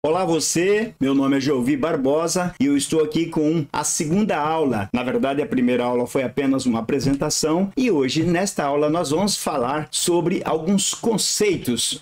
Olá você, meu nome é Jovi Barbosa e eu estou aqui com a segunda aula. Na verdade, a primeira aula foi apenas uma apresentação e hoje, nesta aula, nós vamos falar sobre alguns conceitos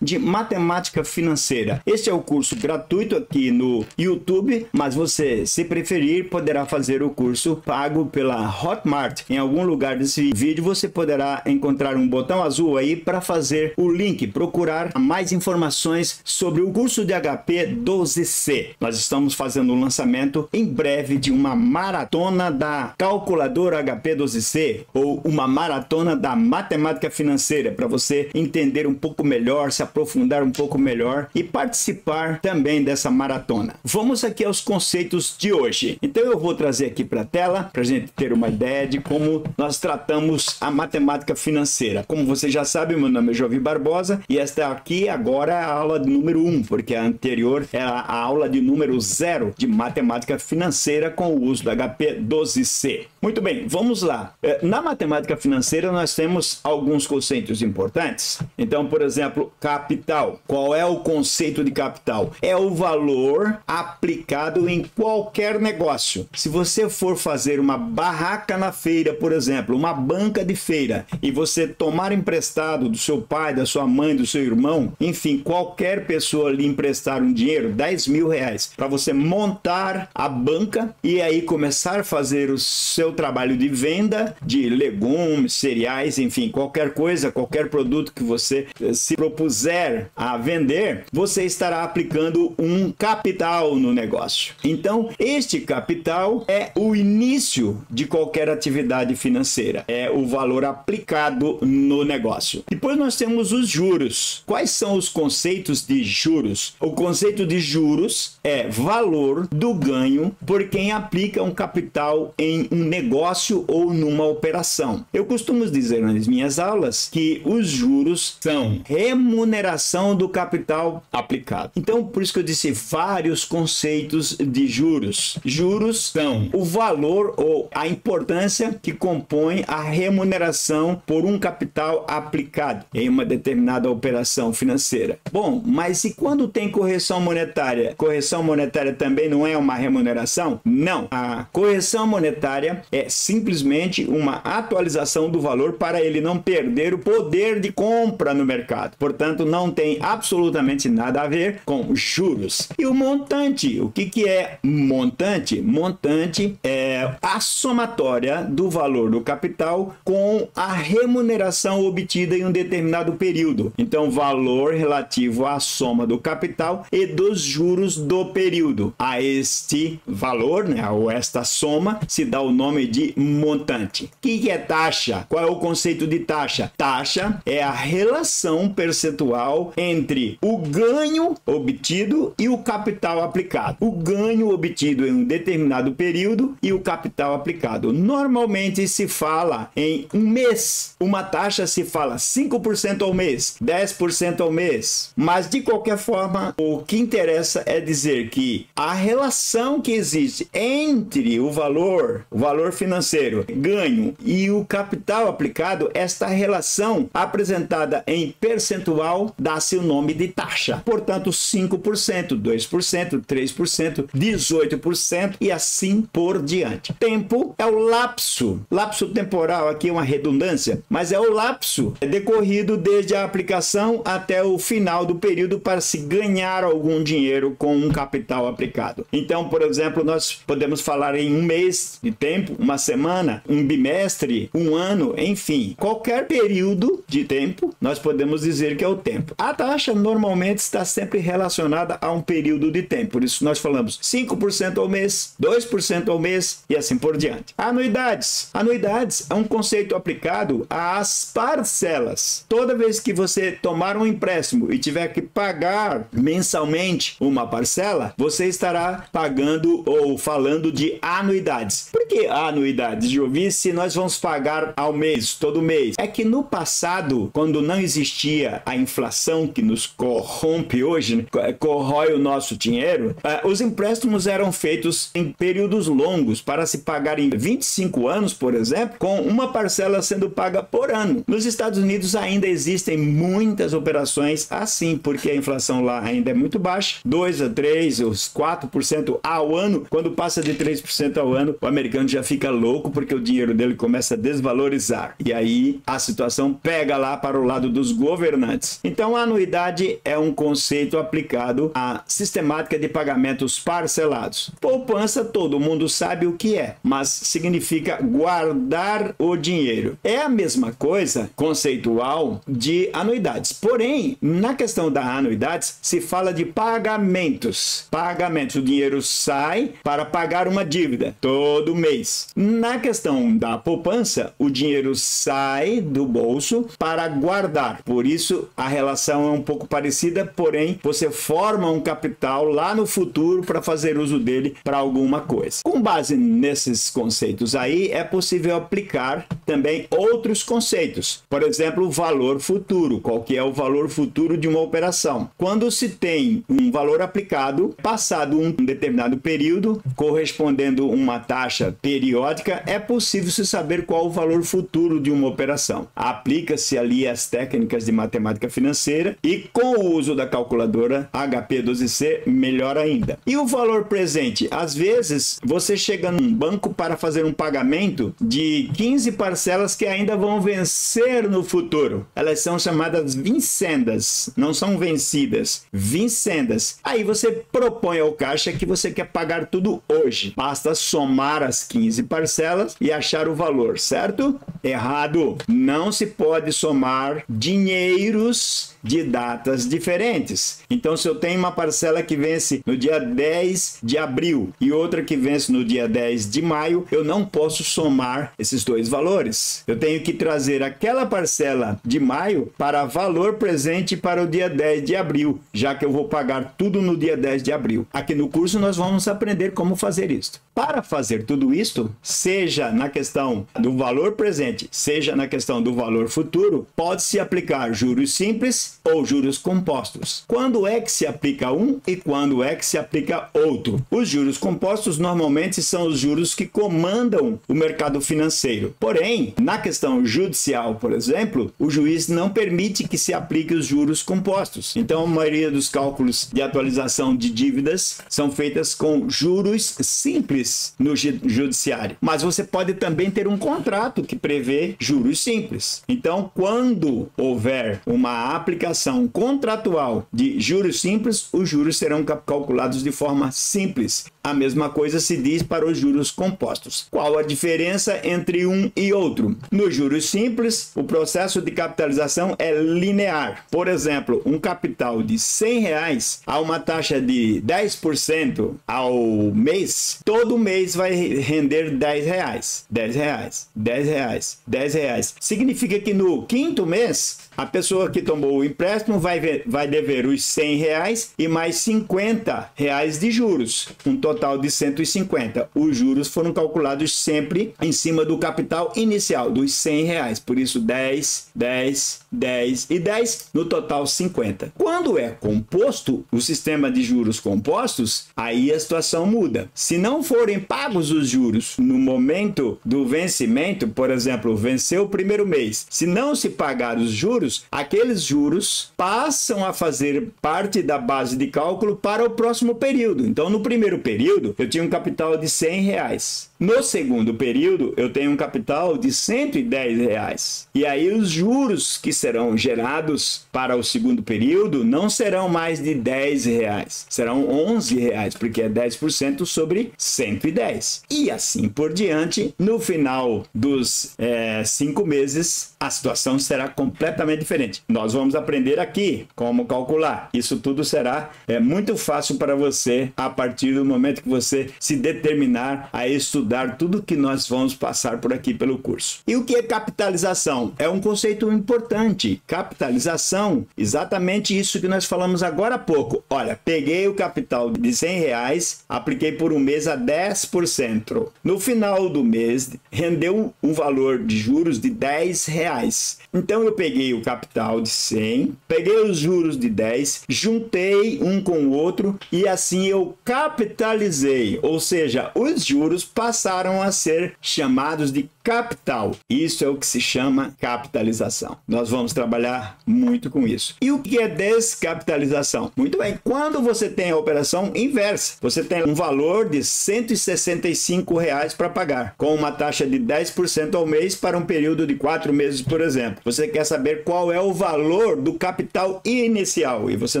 de matemática financeira. Este é o curso gratuito aqui no YouTube, mas você, se preferir, poderá fazer o curso pago pela Hotmart. Em algum lugar desse vídeo você poderá encontrar um botão azul aí para fazer o link, procurar mais informações sobre o curso de HP 12C. Nós estamos fazendo o lançamento em breve de uma maratona da calculadora HP 12C ou uma maratona da matemática financeira para você entender um pouco melhor, se aprofundar um pouco melhor e participar também dessa maratona. Vamos aqui aos conceitos de hoje. Então eu vou trazer aqui para a tela para a gente ter uma ideia de como nós tratamos a matemática financeira. Como você já sabe, meu nome é Jovi Barbosa e esta aqui agora é a aula número 1, porque a anterior é a aula de número 0 de matemática financeira com o uso do HP 12C. Muito bem, vamos lá. Na matemática financeira nós temos alguns conceitos importantes. Então, por exemplo, capital. Qual é o conceito de capital? É o valor aplicado em qualquer negócio. Se você for fazer uma barraca na feira, por exemplo, uma banca de feira, e você tomar emprestado do seu pai, da sua mãe, do seu irmão, enfim, qualquer pessoa lhe emprestar um dinheiro, 10 mil reais, para você montar a banca e aí começar a fazer o seu trabalho de venda de legumes, cereais, enfim, qualquer coisa, qualquer produto que você se propuser a vender, você estará aplicando um capital no negócio. Então, este capital é o início de qualquer atividade financeira, é o valor aplicado no negócio. Depois nós temos os juros. Quais são os conceitos de juros? O conceito de juros é valor do ganho por quem aplica um capital em um negócio ou numa operação. Eu costumo dizer nas minhas aulas que os juros são remuneração do capital aplicado. Então, por isso que eu disse vários conceitos de juros. Juros são o valor ou a importância que compõe a remuneração por um capital aplicado em uma determinada operação financeira. Bom, mas e quando tem correção monetária? Correção monetária também não é uma remuneração? Não. A correção monetária é simplesmente uma atualização do valor para ele não perder o poder de compra no mercado. Portanto, não tem absolutamente nada a ver com juros. E o montante? O que é montante? Montante é a somatória do valor do capital com a remuneração obtida em um determinado período. Então, valor relativo à soma do capital e dos juros do período. A este valor, né, ou esta soma, se dá o nome de montante. O que é taxa? Qual é o conceito de taxa? Taxa é a relação percentual entre o ganho obtido e o capital aplicado. O ganho obtido em um determinado período e o capital aplicado. Normalmente se fala em um mês. Uma taxa se fala 5% ao mês, 10% ao mês. Mas de qualquer forma, o que interessa é dizer que a relação que existe entre o valor financeiro, ganho e o capital aplicado, esta relação apresentada em percentual dá-se o nome de taxa. Portanto, 5%, 2%, 3%, 18% e assim por diante. Tempo é o lapso. Lapso temporal aqui é uma redundância, mas é o lapso decorrido desde a aplicação até o final do período para se ganhar algum dinheiro com um capital aplicado. Então, por exemplo, nós podemos falar em um mês de tempo, uma semana, um bimestre, um ano, enfim, qualquer período de tempo, nós podemos dizer que é o tempo. A taxa normalmente está sempre relacionada a um período de tempo, por isso nós falamos 5% ao mês, 2% ao mês e assim por diante. Anuidades. Anuidades é um conceito aplicado às parcelas. Toda vez que você tomar um empréstimo e tiver que pagar mensalmente uma parcela, você estará pagando ou falando de anuidades. Por Por que a anuidade, Jovi, se nós vamos pagar ao mês, todo mês? É que no passado, quando não existia a inflação que nos corrompe hoje, né, corrói o nosso dinheiro, os empréstimos eram feitos em períodos longos para se pagar em 25 anos, por exemplo, com uma parcela sendo paga por ano. Nos Estados Unidos ainda existem muitas operações assim, porque a inflação lá ainda é muito baixa, 2 a 3, os 4% ao ano. Quando passa de 3% ao ano, o americano já fica louco porque o dinheiro dele começa a desvalorizar. E aí a situação pega lá para o lado dos governantes. Então a anuidade é um conceito aplicado à sistemática de pagamentos parcelados. Poupança, todo mundo sabe o que é, mas significa guardar o dinheiro. É a mesma coisa conceitual de anuidades. Porém, na questão da anuidades, se fala de pagamentos. Pagamentos, o dinheiro sai para pagar uma dívida todo mês. Na questão da poupança, o dinheiro sai do bolso para guardar. Por isso, a relação é um pouco parecida, porém, você forma um capital lá no futuro para fazer uso dele para alguma coisa. Com base nesses conceitos aí, é possível aplicar também outros conceitos. Por exemplo, o valor futuro. Qual que é o valor futuro de uma operação? Quando se tem um valor aplicado, passado um determinado período, correspondendo uma taxa periódica, é possível se saber qual o valor futuro de uma operação. Aplica-se ali as técnicas de matemática financeira e com o uso da calculadora HP12C, melhor ainda. E o valor presente? Às vezes, você chega num banco para fazer um pagamento de 15 parcelas que ainda vão vencer no futuro. Elas são chamadas vincendas, não são vencidas, vincendas. Aí você propõe ao caixa que você quer pagar tudo hoje. Basta somar as 15 parcelas e achar o valor, certo? Errado. Não se pode somar dinheiros de datas diferentes. Então, se eu tenho uma parcela que vence no dia 10 de abril e outra que vence no dia 10 de maio, eu não posso somar esses dois valores. Eu tenho que trazer aquela parcela de maio para valor presente para o dia 10 de abril, já que eu vou pagar tudo no dia 10 de abril. Aqui no curso nós vamos aprender como fazer isso. Para fazer tudo isto, seja na questão do valor presente, seja na questão do valor futuro, pode-se aplicar juros simples ou juros compostos. Quando é que se aplica um e quando é que se aplica outro? Os juros compostos normalmente são os juros que comandam o mercado financeiro. Porém, na questão judicial, por exemplo, o juiz não permite que se aplique os juros compostos. Então, a maioria dos cálculos de atualização de dívidas são feitas com juros simples no judiciário. Mas você pode também ter um contrato que prevê juros simples. Então, quando houver uma aplicação contratual de juros simples, os juros serão calculados de forma simples. A mesma coisa se diz para os juros compostos. Qual a diferença entre um e outro? Nos juros simples, o processo de capitalização é linear. Por exemplo, um capital de R$100 a uma taxa de 10% ao mês, todo mês vai render R$10. R$10, R$10, R$10. Significa que no quinto mês, a pessoa que tomou o empréstimo vai dever os R$100 e mais R$50 de juros, um total de 150. Os juros foram calculados sempre em cima do capital inicial, dos R$100. Por isso, 10, 10, 10 e 10, no total 50. Quando é composto, o sistema de juros compostos, aí a situação muda. Se não forem pagos os juros no momento do vencimento, por exemplo, venceu o primeiro mês, se não se pagar os juros, aqueles juros passam a fazer parte da base de cálculo para o próximo período. Então, no primeiro período, eu tinha um capital de R$100. No segundo período, eu tenho um capital de R$110. E aí, os juros que serão gerados para o segundo período não serão mais de R$10, serão R$11, porque é 10% sobre 110. E assim por diante, no final dos 5 meses, a situação será completamente diferente. Nós vamos aprender aqui como calcular. Isso tudo será muito fácil para você a partir do momento que você se determinar a estudar estudar tudo que nós vamos passar por aqui pelo curso. E o que é capitalização? É um conceito importante. Capitalização, exatamente isso que nós falamos agora há pouco. Olha, peguei o capital de R$100, apliquei por um mês a 10%. No final do mês, rendeu um valor de juros de R$10. Então eu peguei o capital de 100, peguei os juros de 10, juntei um com o outro e assim eu capitalizei, ou seja, os juros passaram a ser chamados de capital. Isso é o que se chama capitalização. Nós vamos trabalhar muito com isso. E o que é descapitalização? Muito bem, quando você tem a operação inversa, você tem um valor de R$165 para pagar, com uma taxa de 10% ao mês para um período de 4 meses, por exemplo. Você quer saber qual é o valor do capital inicial e você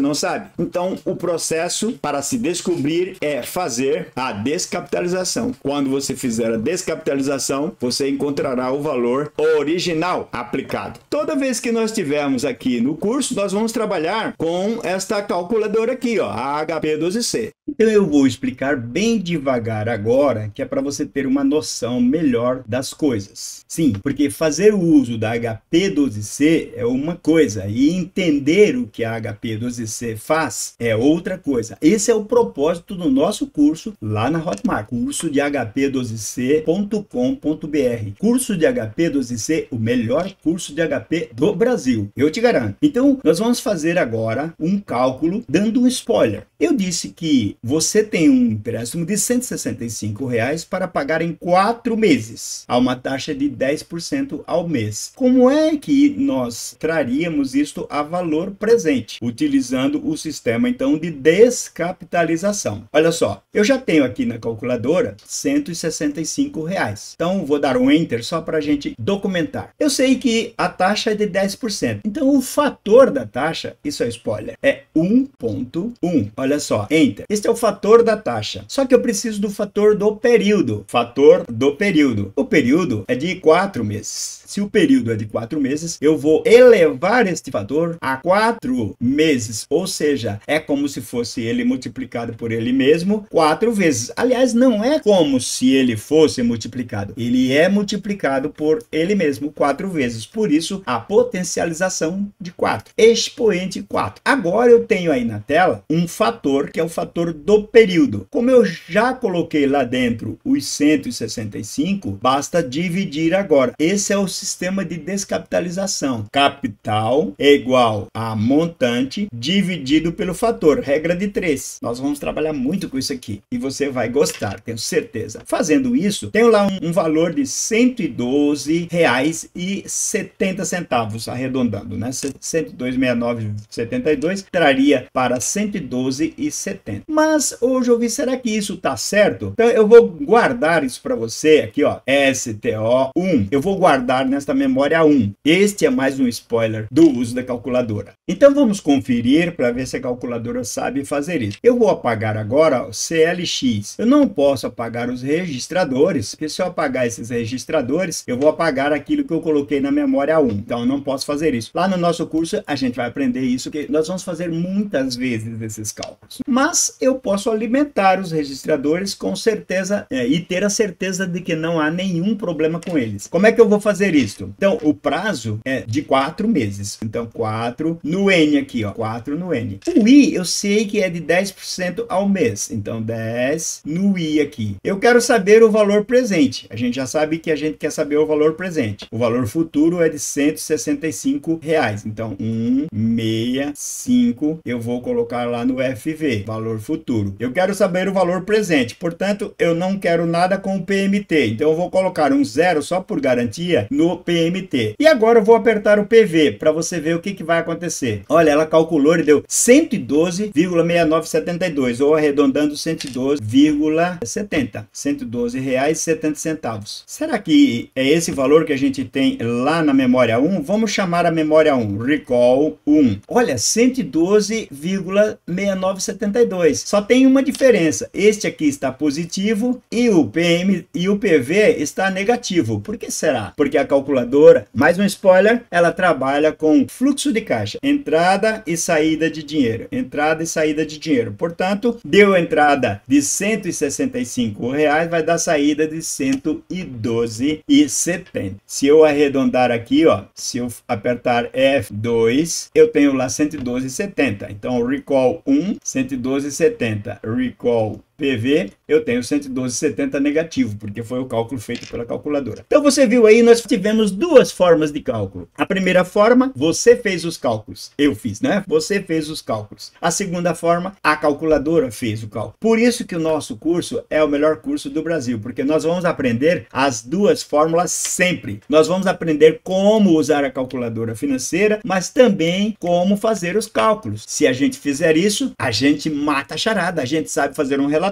não sabe. Então, o processo para se descobrir é fazer a descapitalização. Quando você fizer a descapitalização, você encontrará o valor original aplicado. Toda vez que nós estivermos aqui no curso, nós vamos trabalhar com esta calculadora aqui, ó, a HP12C. Então eu vou explicar bem devagar agora, que é para você ter uma noção melhor das coisas. Sim, porque fazer o uso da HP12C é uma coisa e entender o que a HP12C faz é outra coisa. Esse é o propósito do nosso curso lá na Hotmart, curso de hp12c.com.br. Curso de HP12C, o melhor curso de HP do Brasil, eu te garanto. Então nós vamos fazer agora um cálculo dando um spoiler. Eu disse que você tem um empréstimo de R$165 para pagar em 4 meses, a uma taxa de 10% ao mês. Como é que nós traríamos isto a valor presente? Utilizando o sistema, então, de descapitalização. Olha só, eu já tenho aqui na calculadora R$165. Então, vou dar um Enter só para a gente documentar. Eu sei que a taxa é de 10%. Então, o fator da taxa, isso é spoiler, é 1,1. Olha só, Enter. Este é o fator da taxa. Só que eu preciso do fator do período. Fator do período. O período é de 4 meses. Se o período é de 4 meses, eu vou elevar este fator a 4 meses. Ou seja, é como se fosse ele multiplicado por ele mesmo 4 vezes. Aliás, não é como se ele fosse multiplicado. Ele é multiplicado por ele mesmo 4 vezes. Por isso, a potencialização de 4. Expoente 4. Agora eu tenho aí na tela um fator que é o fator do período. Como eu já coloquei lá dentro os 165, basta dividir agora. Esse é o sistema de descapitalização. Capital é igual a montante dividido pelo fator. Regra de 3. Nós vamos trabalhar muito com isso aqui. E você vai gostar, tenho certeza. Fazendo isso, tenho lá um valor de R$112,70, arredondando, né? 102,69,72 traria para 112,70. Mas hoje eu vi, será que isso tá certo? Então eu vou guardar isso para você aqui, ó, STO1. Eu vou guardar nesta memória 1. Este é mais um spoiler do uso da calculadora. Então vamos conferir para ver se a calculadora sabe fazer isso. Eu vou apagar agora o CLX. Eu não posso apagar os registradores, porque se eu apagar esses registradores, eu vou apagar aquilo que eu coloquei na memória 1. Então eu não posso fazer isso. Lá no nosso curso a gente vai aprender isso, que nós vamos fazer muitas vezes esses cálculos. Mas eu posso alimentar os registradores com certeza e ter a certeza de que não há nenhum problema com eles. Como é que eu vou fazer isso? Então o prazo é de 4 meses. Então 4 no N aqui, ó, 4 no N. O I eu sei que é de 10% ao mês. Então 10 no I aqui. Eu quero saber o valor presente. A gente já sabe que a gente quer saber o valor presente. O valor futuro é de R$165. Então 165 eu vou colocar lá no FV, valor futuro. Eu quero saber o valor presente. Portanto, eu não quero nada com o PMT. Então eu vou colocar um 0 só por garantia no PMT. E agora eu vou apertar o PV para você ver o que vai acontecer. Olha, ela calculou e deu 112,6972 ou arredondando 112,70. R$112,70. Será que é esse valor que a gente tem lá na memória 1? Vamos chamar a memória 1, recall 1. Olha, 112,69 972. Só tem uma diferença. Este aqui está positivo e o PM e o PV está negativo. Por que será? Porque a calculadora, mais um spoiler, ela trabalha com fluxo de caixa, entrada e saída de dinheiro, entrada e saída de dinheiro. Portanto, deu entrada de R$165, vai dar saída de 112,70. Se eu arredondar aqui, ó, se eu apertar F2, eu tenho lá 112,70. Então, recall 1, 112,70. Recall PV, eu tenho 112,70 negativo, porque foi o cálculo feito pela calculadora. Então você viu aí, nós tivemos duas formas de cálculo. A primeira forma, você fez os cálculos. Eu fiz, né? Você fez os cálculos. A segunda forma, a calculadora fez o cálculo. Por isso que o nosso curso é o melhor curso do Brasil, porque nós vamos aprender as duas fórmulas sempre. Nós vamos aprender como usar a calculadora financeira, mas também como fazer os cálculos. Se a gente fizer isso, a gente mata a charada, a gente sabe fazer um relatório,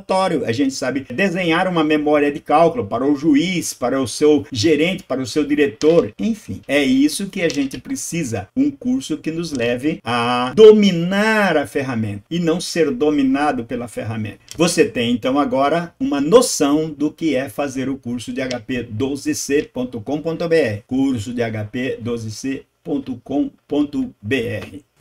a gente sabe desenhar uma memória de cálculo para o juiz, para o seu gerente, para o seu diretor, enfim. É isso que a gente precisa, um curso que nos leve a dominar a ferramenta e não ser dominado pela ferramenta. Você tem então agora uma noção do que é fazer o curso de HP12c.com.br, curso de HP12c.com.br.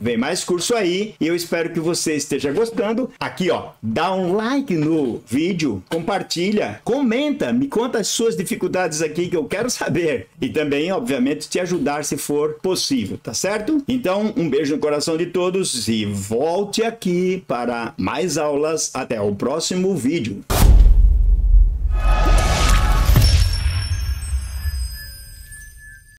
Vem mais curso aí e eu espero que você esteja gostando. Aqui, ó, dá um like no vídeo, compartilha, comenta, me conta as suas dificuldades aqui que eu quero saber. E também, obviamente, te ajudar se for possível, tá certo? Então, um beijo no coração de todos e volte aqui para mais aulas. Até o próximo vídeo.